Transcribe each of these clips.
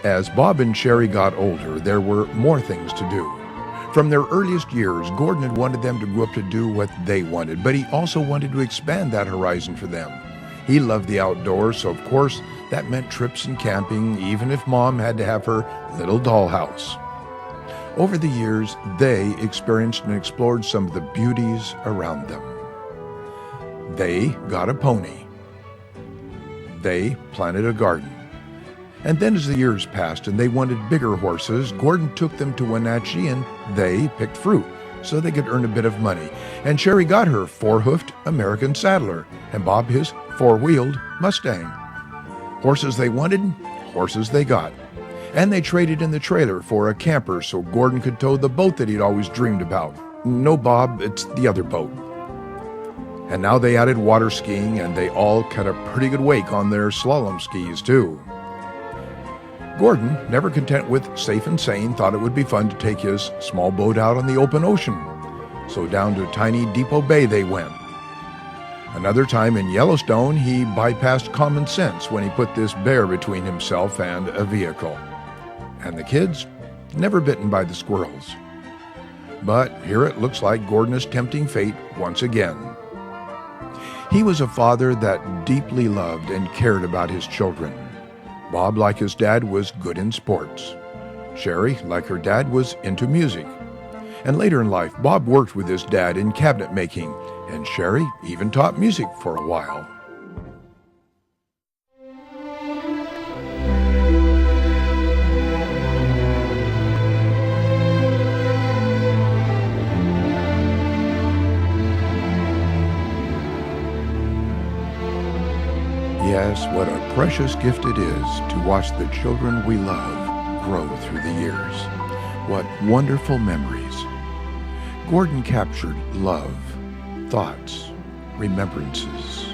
As Bob and Sherry got older, there were more things to do. From their earliest years, Gordon had wanted them to grow up to do what they wanted, but he also wanted to expand that horizon for them. He loved the outdoors, so of course that meant trips and camping, even if Mom had to have her little dollhouse. Over the years, they experienced and explored some of the beauties around them. They got a pony. They planted a garden. And then as the years passed and they wanted bigger horses, Gordon took them to Wenatchee and they picked fruit so they could earn a bit of money. And Sherry got her four-hoofed American Saddler and Bob his four-wheeled Mustang. Horses they wanted, horses they got. And they traded in the trailer for a camper so Gordon could tow the boat that he'd always dreamed about. No, Bob, it's the other boat. And now they added water skiing and they all cut a pretty good wake on their slalom skis too. Gordon, never content with safe and sane, thought it would be fun to take his small boat out on the open ocean. So down to tiny Depot Bay they went. Another time in Yellowstone, he bypassed common sense when he put this bear between himself and a vehicle. And the kids, never bitten by the squirrels. But here it looks like Gordon is tempting fate once again. He was a father that deeply loved and cared about his children. Bob, like his dad, was good in sports. Sherry, like her dad, was into music. And later in life, Bob worked with his dad in cabinet making, and Sherry even taught music for a while. Yes, what a precious gift it is to watch the children we love grow through the years. What wonderful memories. Gordon captured love, thoughts, remembrances,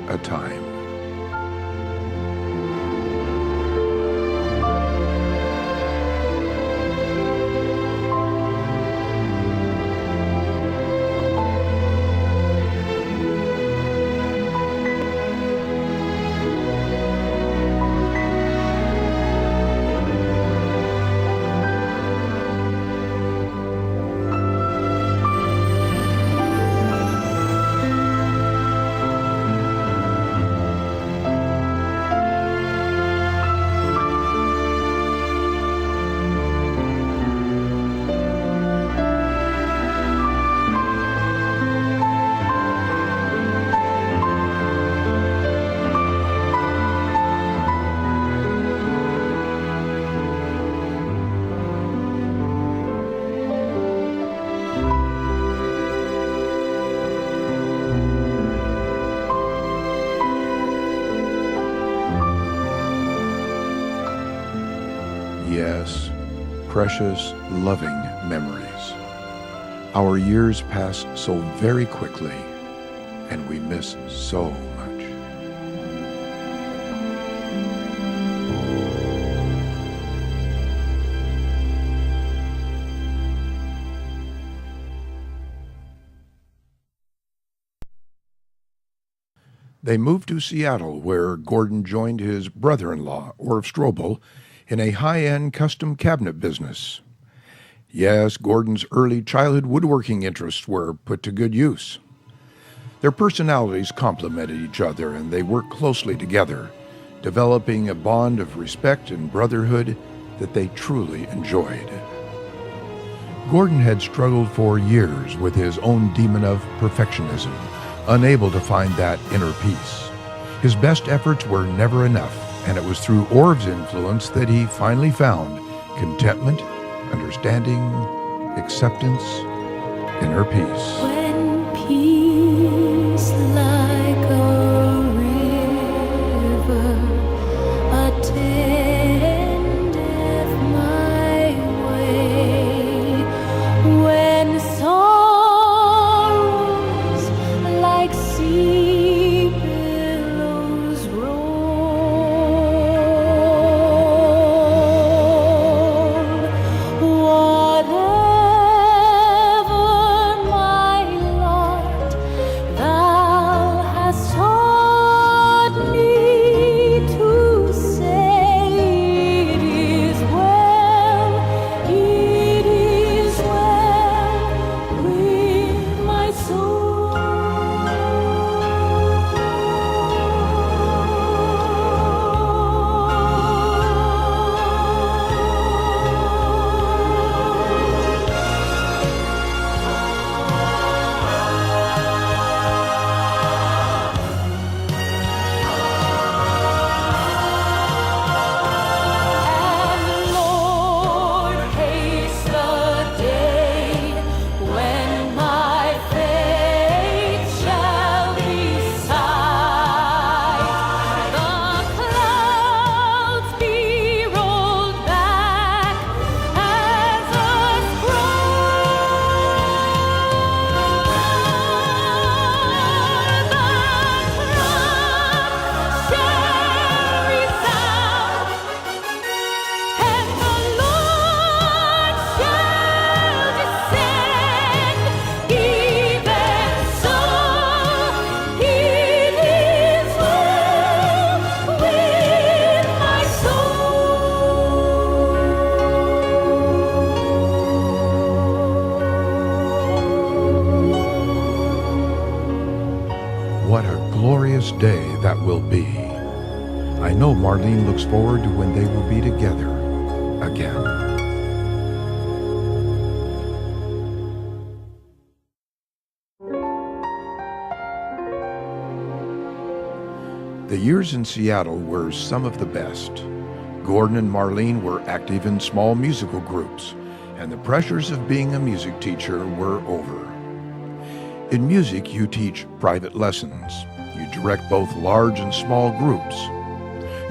a time. Yes, precious, loving memories. Our years pass so very quickly, and we miss so much. They moved to Seattle, where Gordon joined his brother-in-law, Orv Strobel, in a high-end custom cabinet business. Yes, Gordon's early childhood woodworking interests were put to good use. Their personalities complemented each other, and they worked closely together, developing a bond of respect and brotherhood that they truly enjoyed. Gordon had struggled for years with his own demon of perfectionism, unable to find that inner peace. His best efforts were never enough, and it was through Orv's influence that he finally found contentment, understanding, acceptance, inner peace. When peace like a river attendeth my way, when sorrows like sea billows roll, whatever my lot thou glorious day that will be. I know Marlene looks forward to when they will be together again. The years in Seattle were some of the best. Gordon and Marlene were active in small musical groups, and the pressures of being a music teacher were over. In music, you teach private lessons. You direct both large and small groups.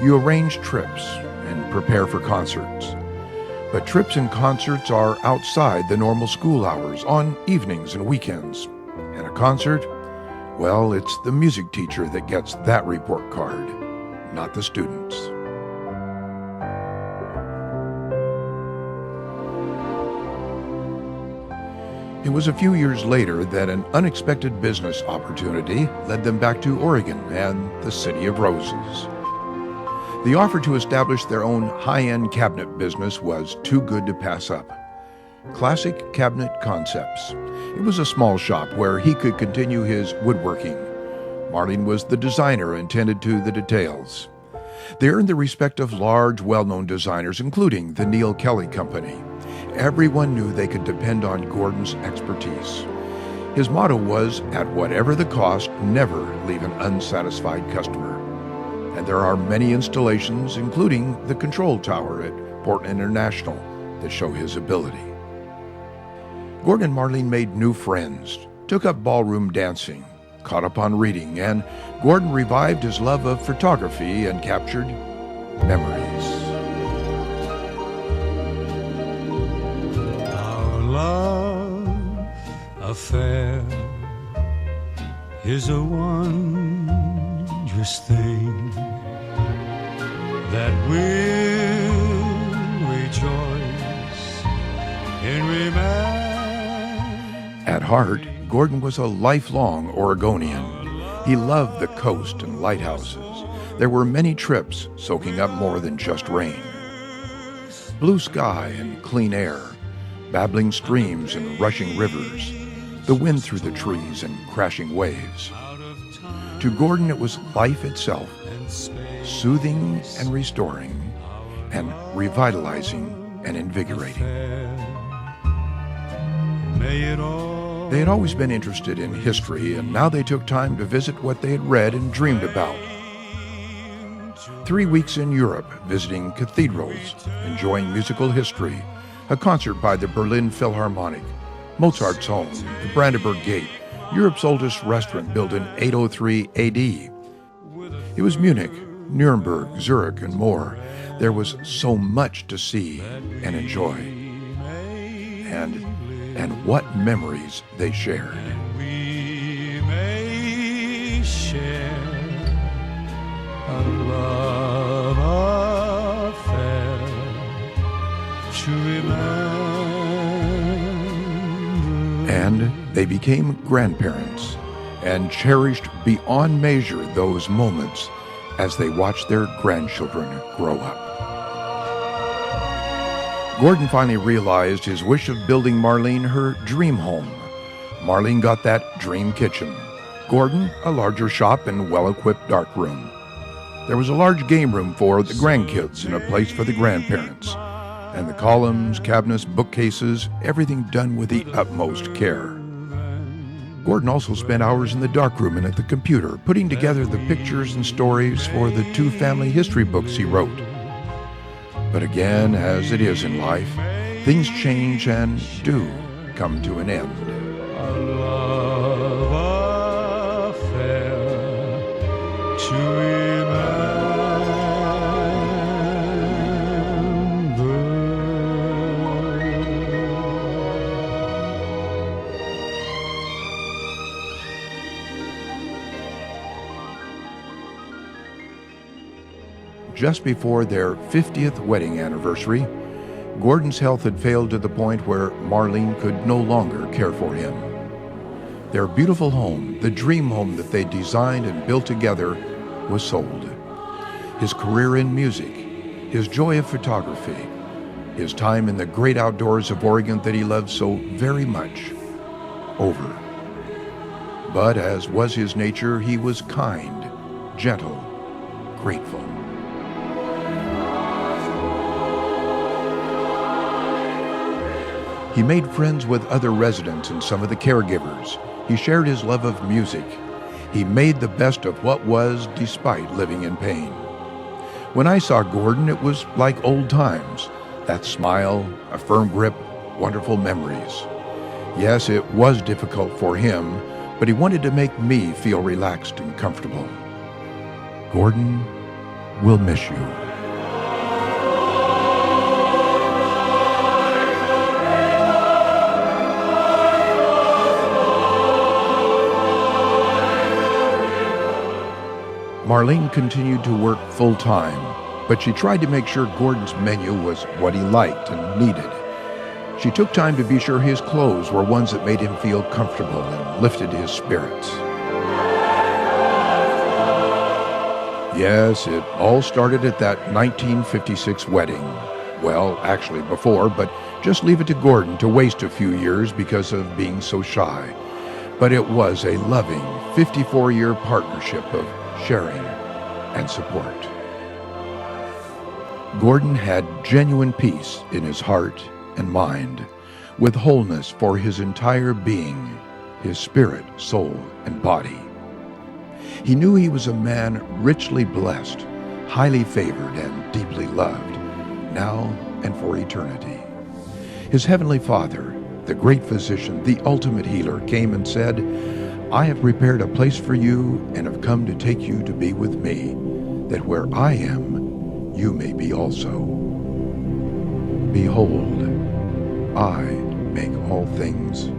You arrange trips and prepare for concerts. But trips and concerts are outside the normal school hours, on evenings and weekends. And a concert? Well, it's the music teacher that gets that report card, not the students. It was a few years later that an unexpected business opportunity led them back to Oregon and the City of Roses. The offer to establish their own high-end cabinet business was too good to pass up. Classic Cabinet Concepts. It was a small shop where he could continue his woodworking. Marlene was the designer and tended to the details. They earned the respect of large, well-known designers, including the Neil Kelly Company. Everyone knew they could depend on Gordon's expertise. His motto was, at whatever the cost, never leave an unsatisfied customer. And there are many installations, including the control tower at Portland International, that show his ability. Gordon and Marlene made new friends, took up ballroom dancing, caught up on reading, and Gordon revived his love of photography and captured memories. Our love affair is a wondrous thing that will rejoice in remembering. At heart, Gordon was a lifelong Oregonian. He loved the coast and lighthouses. There were many trips soaking up more than just rain. Blue sky and clean air, babbling streams and rushing rivers, the wind through the trees and crashing waves. To Gordon, it was life itself, soothing and restoring, and revitalizing and invigorating. They had always been interested in history, and now they took time to visit what they had read and dreamed about. 3 weeks in Europe, visiting cathedrals, enjoying musical history, a concert by the Berlin Philharmonic, Mozart's home, the Brandenburg Gate, Europe's oldest restaurant built in 803 AD. It was Munich, Nuremberg, Zurich, and more. There was so much to see and enjoy. And what memories they shared. We may share a love affair to remember. And they became grandparents and cherished beyond measure those moments as they watched their grandchildren grow up. Gordon finally realized his wish of building Marlene her dream home. Marlene got that dream kitchen. Gordon, a larger shop and well-equipped darkroom. There was a large game room for the grandkids and a place for the grandparents. And the columns, cabinets, bookcases, everything done with the utmost care. Gordon also spent hours in the darkroom and at the computer, putting together the pictures and stories for the 2 family history books he wrote. But again, as it is in life, things change and do come to an end. A love affair to Just before their 50th wedding anniversary, Gordon's health had failed to the point where Marlene could no longer care for him. Their beautiful home, the dream home that they designed and built together, was sold. His career in music, his joy of photography, his time in the great outdoors of Oregon that he loved so very much, over. But as was his nature, he was kind, gentle, grateful. He made friends with other residents and some of the caregivers. He shared his love of music. He made the best of what was despite living in pain. When I saw Gordon, it was like old times. That smile, a firm grip, wonderful memories. Yes, it was difficult for him, but he wanted to make me feel relaxed and comfortable. Gordon, we'll miss you. Marlene continued to work full-time, but she tried to make sure Gordon's menu was what he liked and needed. She took time to be sure his clothes were ones that made him feel comfortable and lifted his spirits. Yes, it all started at that 1956 wedding. Well, actually before, but just leave it to Gordon to waste a few years because of being so shy. But it was a loving 54-year partnership of sharing and support. Gordon had genuine peace in his heart and mind, with wholeness for his entire being, his spirit, soul, and body. He knew he was a man richly blessed, highly favored, and deeply loved, now and for eternity. His heavenly Father, the great physician, the ultimate healer, came and said, "I have prepared a place for you and have come to take you to be with me, that where I am, you may be also. Behold, I make all things